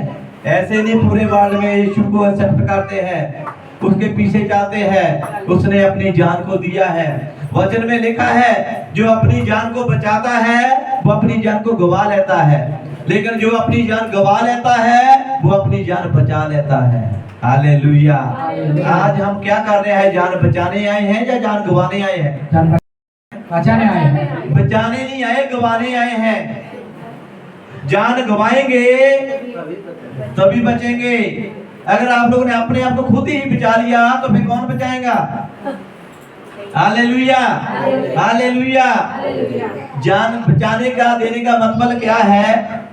ऐसे नहीं पूरे वर्ल्ड में यीशु को एक्सेप्ट करते हैं, उसके पीछे जाते हैं। उसने अपनी जान को दिया है। वचन में लिखा है जो अपनी जान को बचाता है वो अपनी जान को गवा लेता है, लेकिन जो अपनी जान गवा लेता है वो अपनी जान बचा लेता है। हालेलुया। आज हम क्या कर रहे हैं? जान बचाने आए हैं या जान गवाने आए हैं? जान बचाने आए हैं। बचाने नहीं आए, गवाने आए हैं। जान गवाएंगे तभी बचेंगे। अगर आप लोगों ने अपने आप को खुद ही बचा लिया तो फिर कौन बचाएगा? Hallelujah, hallelujah. जान बचाने का, देने का मतलब क्या है?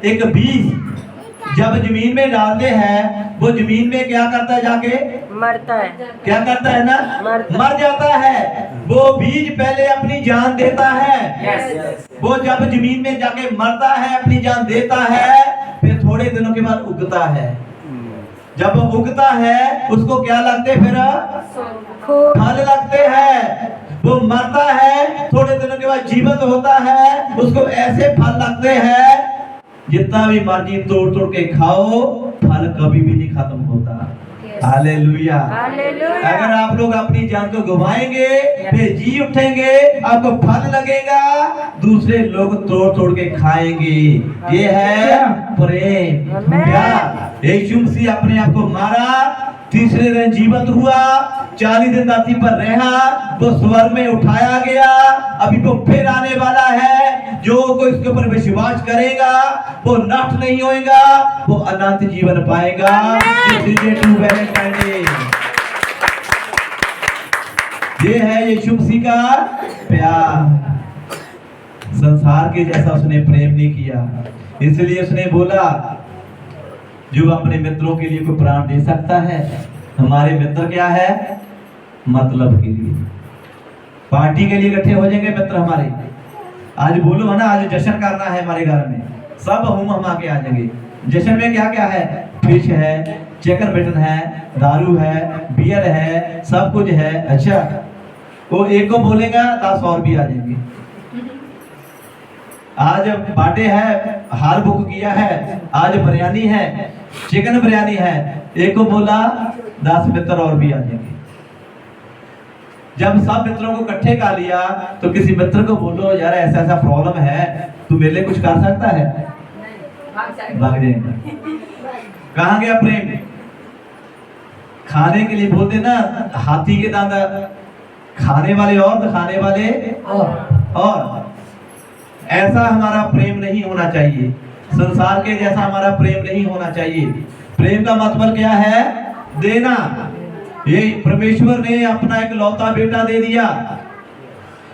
एक बीज जब जमीन में डालते हैं वो जमीन में क्या करता है? जाके मरता है। क्या करता है ना? मर जाता है। वो बीज पहले अपनी जान देता है। वो जब जमीन में जाके मरता है, अपनी जान देता है, फिर थोड़े दिनों के बाद उगता है। जब वो उगता है उसको क्या लगते? फिर फल लगते हैं। वो मरता है, थोड़े दिनों के बाद जीवित होता है, उसको ऐसे फल लगते हैं जितना भी मर्जी तोड़ तोड़ के खाओ, फल कभी भी नहीं खत्म होता। हालेलुया। अगर आप लोग अपनी जान को गवाएंगे फिर जी उठेंगे, आपको फल लगेगा, दूसरे लोग तोड़ तोड़ के खाएंगे। ये है प्रेम। क्या यीशु मसीह अपने आप को मारा, तीसरे दिन जीवित हुआ, 40 दिन धरती पर रहा, वो स्वर्ग में उठाया गया, अभी वो फिर आने वाला है। जो कोई इसके ऊपर विश्वास करेगा वो नष्ट नहीं होएगा, वो अनंत जीवन पाएगा। ये है यीशु मसीह का प्यार। संसार के जैसा उसने प्रेम नहीं किया, इसलिए उसने बोला जो अपने मित्रों के लिए कोई प्राण दे सकता है। हमारे मित्र क्या है? मतलब के लिए, पार्टी के लिए इकट्ठे हो जाएंगे मित्र हमारे। आज बोलो है ना, आज जश्न करना है हमारे घर में, सब हम आके आ जाएंगे। जश्न में क्या क्या है? फिश है, चिकन मटन है, दारू है, बियर है, सब कुछ है। अच्छा, वो एक को बोलेगा 10 और भी आ जाएंगे। आज बाटे है, हाल बुक किया है, आज बिरयानी है, चिकन बिरयानी है, एक को बोला 10 मित्र और भी आ जाएंगे। जब सब मित्रों को इकट्ठे कर लिया तो किसी मित्र को बोलो यार ऐसा ऐसा प्रॉब्लम है, तू मेरे लिए कुछ कर सकता है? भाग जाएगा। कहाँ गया प्रेम? खाने के लिए बोलते ना, हाथी के दांत, खाने वाले और दिखाने वाले और। ऐसा हमारा प्रेम नहीं होना चाहिए, संसार के जैसा हमारा प्रेम नहीं होना चाहिए। प्रेम का मतलब क्या है? देना। ये परमेश्वर ने अपना एक लौता बेटा दे दिया।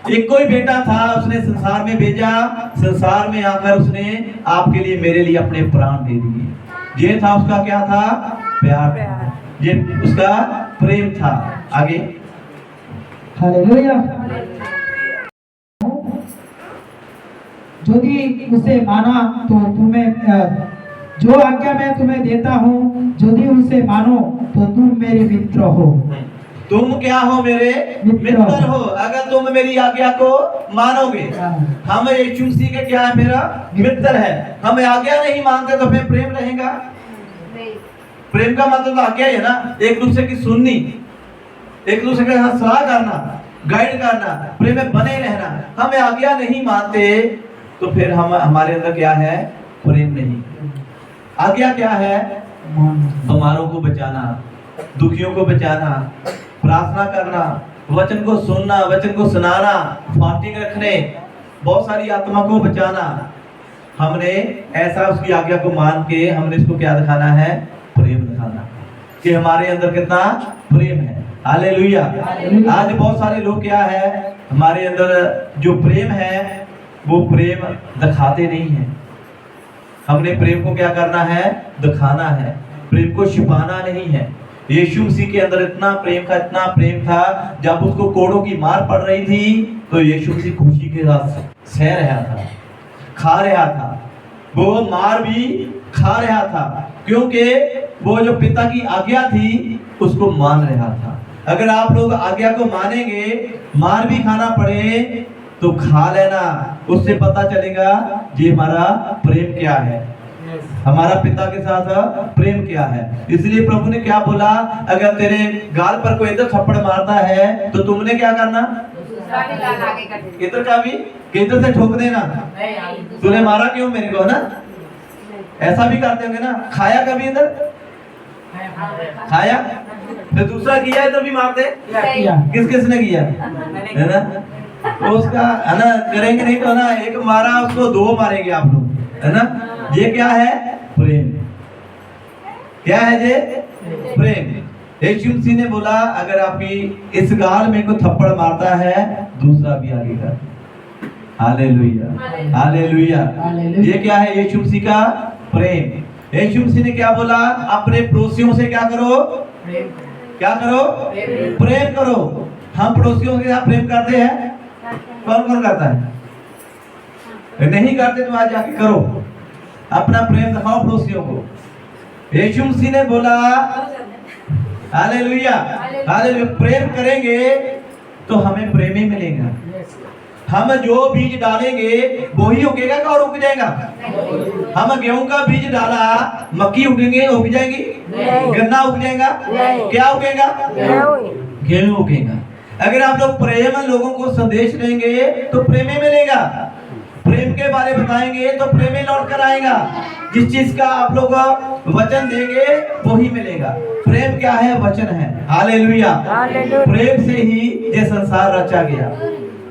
एक कोई बेटा था, उसने संसार में भेजा, संसार में आकर उसने आपके लिए, मेरे लिए अपने प्राण दे दिए। ये था उसका क्या था? प्यार। ये उसका प्रेम था। आगे हालेलुया। यदि उसे माना तो तुम्हें, जो आज्ञा मैं तुम्हें देता हूँ, यदि उसे मानो तो तुम मेरे मित्र हो। तुम क्या हो? मेरे मित्र हो, अगर तुम मेरी आज्ञा को मानोगे। हम यीशु मसीह के क्या है? मेरा मित्र है। हम आज्ञा नहीं मानते तो फिर प्रेम रहेगा? प्रेम का मतलब आज्ञा है ना, एक दूसरे की सुननी, एक दूसरे के साथ सलाह करना, गाइड करना, प्रेम में बने रहना। हम आज्ञा नहीं मानते तो फिर हम, हमारे अंदर क्या है? प्रेम नहीं। आज्ञा क्या है? बीमारों को बचाना, दुखियों को बचाना, प्रार्थना करना, वचन को सुनना, वचन को सुनाना, फास्टिंग रखने, बहुत सारी आत्मा को बचाना। हमने ऐसा उसकी आज्ञा को मान के हमने इसको क्या दिखाना है? प्रेम दिखाना, कि हमारे अंदर कितना प्रेम है। हालेलुया। आज बहुत सारे लोग क्या है, हमारे अंदर जो प्रेम है वो प्रेम दिखाते नहीं है। हमने प्रेम को क्या करना है? दिखाना है। प्रेम को छिपाना नहीं है। यीशु मसीह के अंदर इतना प्रेम था, जब उसको कोड़ों की मार पड़ रही थी तो यीशु मसीह खुशी के साथ सह रहा था, खा रहा था, वो मार भी खा रहा था, क्योंकि वो जो पिता की आज्ञा थी उसको मान रहा था। अगर आप लोग आज्ञा को मानेंगे, मार भी खाना पड़े तो खा लेना, उससे पता चलेगा ये हमारा प्रेम क्या है, हमारा पिता के साथ प्रेम क्या है। इसलिए प्रभु ने क्या बोला, अगर तेरे गाल पर कोई इधर थप्पड़ मारता है तो तुमने क्या करना, इधर का भी इधर से ठोक देना। तूने मारा क्यों मेरे को, ना ऐसा भी करते होंगे ना। खाया कभी इधर, खाया फिर दूसरा किया इधर भी मारते, किस किसने किया है ना, तो उसका है ना करेंगे नहीं तो ना एक मारा उसको दो मारेंगे आप लोग, है ना। ये क्या है, प्रेम। क्या है ये, प्रेम। यीशु मसीह ने बोला अगर आपकी इस गाल में कोई थप्पड़ मारता है दूसरा भी आगे कर। Hallelujah, hallelujah. ये क्या है, यीशु मसीह का प्रेम। यीशु मसीह ने क्या बोला, अपने पड़ोसियों से क्या करो, क्या करो, प्रेम करो। हम पड़ोसियों के साथ प्रेम करते हैं, कौन कौन करता है, नहीं करते तो आज जाके करो, अपना प्रेम दिखाओ पड़ोसियों को। यीशु मसीह ने बोला हालेलुया, हालेलुया, प्रेम करेंगे तो हमें प्रेम ही मिलेगा। हम जो बीज डालेंगे वो ही उगेगा और उग जाएगा। हम गेहूं का बीज डाला, मक्की उगेंगे, उग जाएगी, गन्ना उग जाएगा, क्या उगेगा, गेहूं उगेगा। अगर आप लोग प्रेम लोगों को संदेश देंगे तो प्रेम ही मिलेगा, प्रेम के बारे बताएंगे तो प्रेम ही लौट कर आएगा। जिस चीज का आप लोग वचन देंगे वो ही मिलेगा। प्रेम क्या है, वचन है। हालेलुया। प्रेम से ही ये संसार रचा गया,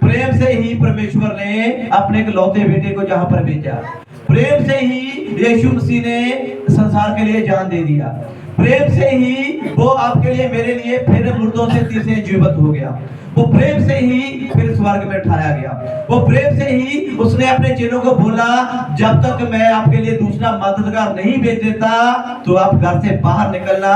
प्रेम से ही परमेश्वर ने अपने इकलौते बेटे को जहां पर भेजा, प्रेम से ही यीशु मसीह ने संसार के लिए जान दे दिया, प्रेम से ही वो आपके लिए मेरे लिए फिर मुर्दों से तीसरे जीवित हो गया, वो प्रेम से ही फिर स्वर्ग में उठाया गया, वो प्रेम से ही उसने अपने चेलों को बोला जब तक मैं आपके लिए दूसरा मददगार नहीं भेज देता तो आप घर से बाहर निकलना,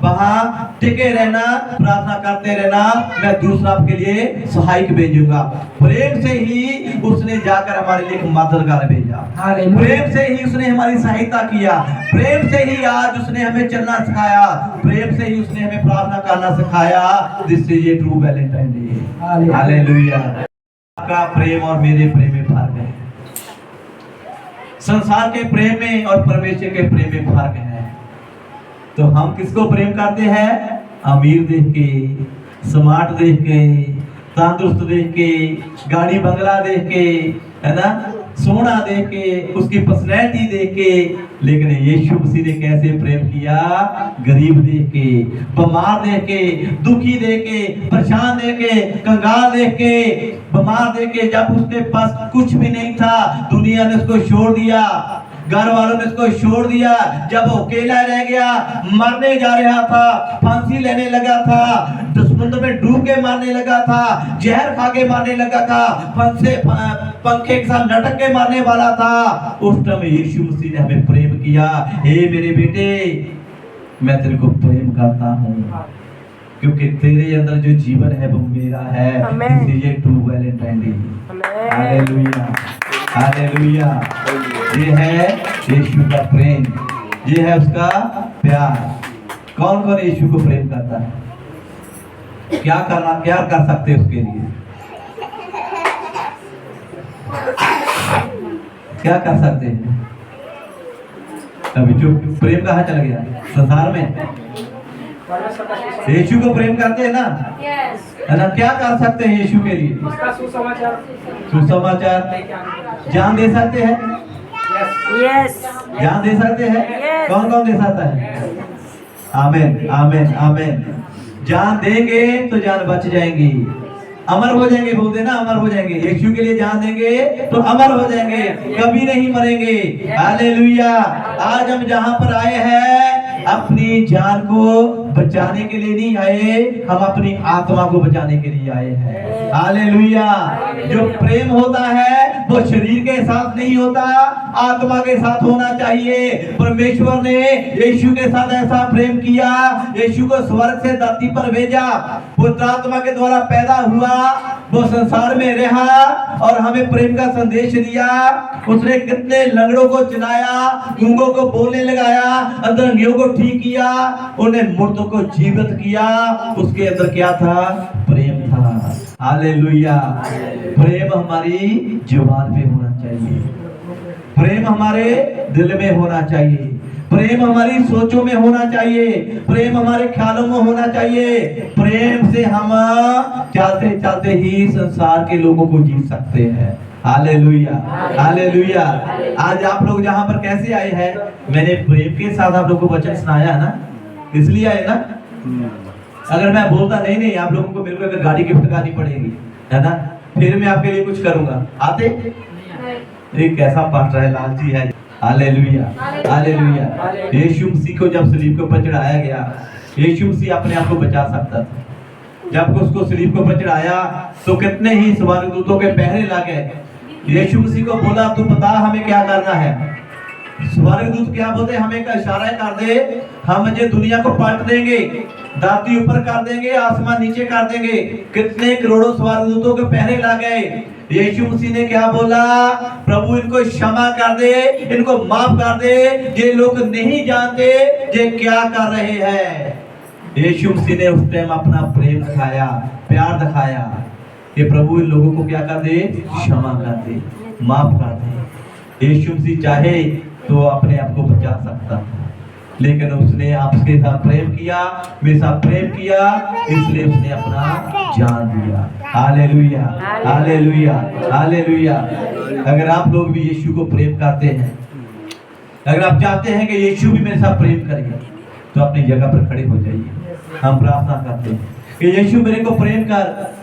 वहां टिके रहना, प्रार्थना करते रहना, मैं दूसरा आपके लिए सहायक भेजूंगा। प्रेम से ही उसने जाकर हमारे लिए एक मददगार भेजा, प्रेम से ही उसने हमारी सहायता किया, प्रेम से ही आज उसने हमें चलना सिखाया, प्रेम से ही उसने हमें प्रार्थना करना सिखाया। This is a true valentine day. Hallelujah. आपका प्रेम और मेरे प्रेम में फर्क है, संसार के प्रेम में और परमेश्वर के प्रेम में फर्क है। तो हम किसको प्रेम करते हैं, अमीर देख के, स्मार्ट देख के, तंदुरुस्त देख के, गाड़ी बंगला देख के, है ना, सोना देख के, उसकी पर्सनैलिटी देख के। लेकिन यीशु मसीह ने कैसे प्रेम किया, गरीब देख के, बीमार देख के, दुखी देख के, परेशान देख के, कंगाल देख के, बीमार देख के। जब उसके पास कुछ भी नहीं था, दुनिया ने उसको छोड़ दिया, घर वालों ने इसको छोड़ दिया, जब वो अकेला रह गया, मरने जा रहा था, फांसी लेने लगा था, समुद्र में डूब के मारने लगा था, जहर खा के मारने लगा था, पंखे के साथ लटक के मारने वाला था, उस टाइम यीशु मसीह ने हमें प्रेम किया। हे मेरे बेटे, मैं तेरे को प्रेम करता हूँ क्योंकि तेरे अंदर जो जीवन है वो मेरा है। ये true valentine day. Hallelujah, hallelujah. ये है यीशु का प्रेम, ये है उसका प्यार। कौन कौन यीशु को प्रेम करता है, क्या कर सकते हैं उसके लिए, क्या कर सकते हैं। अभी जो प्रेम कहाँ चल गया संसार में, यीशु को प्रेम करते हैं ना, है ना। क्या कर सकते हैं यीशु के लिए, सुसमाचार जान दे सकते हैं, जान दे सकते हैं। कौन कौन दे सकता है, आमीन, आमीन, आमीन। जान देंगे तो जान बच जाएंगी, अमर हो जाएंगे। बोलते ना, अमर हो जाएंगे। यीशु के लिए जान देंगे तो अमर हो जाएंगे, कभी नहीं मरेंगे। हालेलुया। आज हम जहां पर आए हैं अपनी जान को बचाने के लिए नहीं आए, हम अपनी आत्मा को बचाने के लिए आए हैं। हालेलुया। जो प्रेम होता है वो शरीर के साथ नहीं होता, आत्मा के साथ होना चाहिए। परमेश्वर ने यीशु के साथ ऐसा प्रेम किया, यीशु को स्वर्ग से धरती पर भेजा, पुत्र आत्मा के द्वारा पैदा हुआ, वो संसार में रहा और हमें प्रेम का संदेश दिया। उसने कितने लंगड़ों को चलाया, गूंगों को बोलने लगाया, अंधों को ठीक किया, उन्हें मुर्दों को जीवित किया। उसके अंदर क्या था? प्रेम था। हालेलुया। प्रेम हमारी जुबान पे होना चाहिए, प्रेम हमारे दिल में होना चाहिए, प्रेम हमारी सोचों में होना चाहिए, प्रेम हमारे ख्यालों में होना चाहिए। प्रेम से हम चलते चलते ही संसार के लोगों को जीत सकते हैं। Hallelujah, hallelujah. आज आप लोग जहाँ पर कैसे आए हैं? मैंने प्रेम के साथ आप लोगों को वचन सुनाया है ना, इसलिए आए ना। अगर मैं बोलता नहीं नहीं आप लोगों को, मेरे को अगर गाड़ी गिफ्ट करनी पड़ेगी है ना, फिर मैं आपके लिए कुछ करूंगा, आते? एक कैसा पास्टर है, लालची है। Hallelujah, hallelujah. यीशु मसीह को जब सलीब के ऊपर चढ़ाया गया, यीशु मसीह अपने आप को बचा सकता था। जब उसको सलीब के ऊपर चढ़ाया तो कितने ही स्वर्गदूतों के पहरे लगे। यीशु मसीह को बोला तू बता हमें क्या करना है। स्वर्गदूत क्या बोलते? हमें का इशारा कर दे, हम ये दुनिया को पलट देंगे, धरती ऊपर कर देंगे, आसमान नीचे कर देंगे। कितने करोड़ों स्वर्गदूतों के पहरे लग गए। यीशु मसीह ने क्या बोला? प्रभु इनको क्षमा कर दे, इनको माफ कर दे, ये लोग नहीं जानते ये क्या कर रहे हैं। यीशु मसीह ने उस टाइम अपना प्रेम दिखाया, प्यार दिखाया कि प्रभु इन लोगों को क्या कर दे? क्षमा कर दे, माफ कर दे। यीशु मसीह चाहे तो अपने आप को बचा सकता था, लेकिन उसने आपके साथ प्रेम किया, मेरे साथ प्रेम किया, इसलिए उसने अपना जान दिया। Hallelujah, hallelujah, hallelujah. अगर आप लोग भी यीशु को प्रेम करते हैं, अगर आप चाहते हैं कि यीशु भी मेरे साथ प्रेम करेगा, तो अपनी जगह पर खड़े हो जाइए। हम प्रार्थना करते हैं कि यीशु मेरे को प्रेम कर,